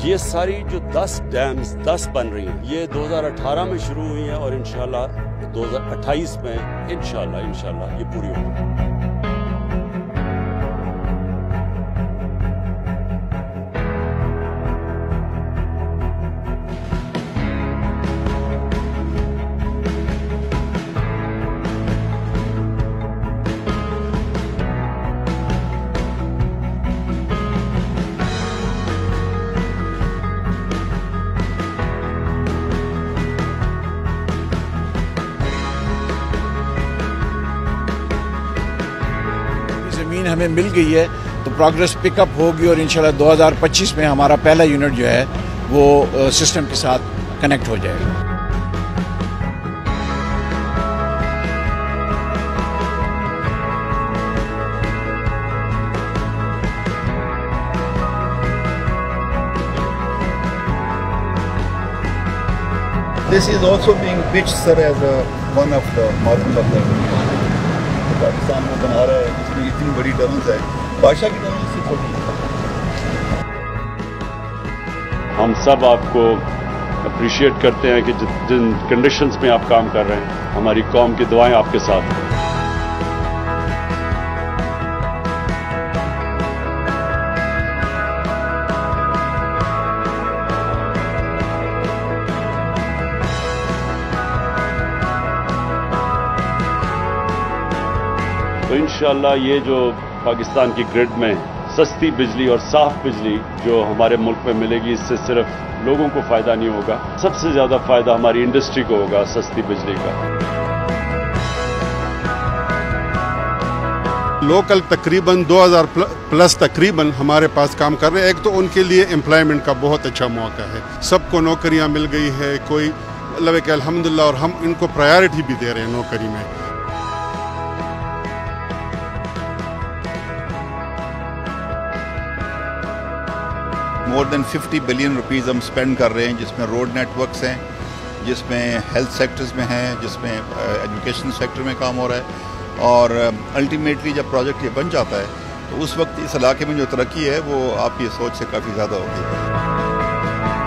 یہ ساری جو 10 ڈیمز 10 بن رہی ہیں یہ 2018 میں شروع ہوئی ہیں اور انشاءاللہ 2028 میں انشاءاللہ یہ پوری ہوگی. زمین ہمیں مل گئی ہے تو پروگریس پک اپ ہوگی اور انشاءاللہ 2025 میں ہمارا پہلا یونٹ جو ہے وہ سسٹم کے ساتھ کنیکٹ ہو جائے گا. This is also being pitched, sir, as one of the models of the Pakistan میں بنا رہا ہے جس میں اتنی بڑی ٹنلز ہے. بادشاہ کی ٹنل سے چھوٹی ہے. ہم سب آپ کو اپریشیٹ کرتے ہیں کہ جن کنڈیشنز میں آپ کام کر رہے ہیں. ہماری قوم کی دعائیں آپ کے ساتھ ہیں. تو انشاءاللہ یہ جو پاکستان کی گرڈ میں سستی بجلی اور صاف بجلی جو ہمارے ملک میں ملے گی اس سے صرف لوگوں کو فائدہ نہیں ہوگا, سب سے زیادہ فائدہ ہماری انڈسٹری کو ہوگا سستی بجلی کا. لوکل تقریباً 2000 پلس تقریباً ہمارے پاس کام کر رہے ہیں. ایک تو ان کے لیے امپلائمنٹ کا بہت اچھا موقع ہے, سب کو نوکریاں مل گئی ہے. کوئی مطلب کہ الحمدللہ, اور ہم ان کو پرائیورٹی بھی دے رہے ہیں نوکری میں. مور دین 50 بلین روپیز ہم اسپینڈ کر رہے ہیں, جس میں روڈ نیٹ ورکس ہیں, جس میں ہیلتھ سیکٹرز میں ہیں, جس میں ایجوکیشن سیکٹر میں کام ہو رہا ہے. اور الٹیمیٹلی جب پروجیکٹ یہ بن جاتا ہے تو اس وقت اس علاقے میں جو ترقی ہے وہ آپ کی سوچ سے کافی زیادہ ہوتی ہے.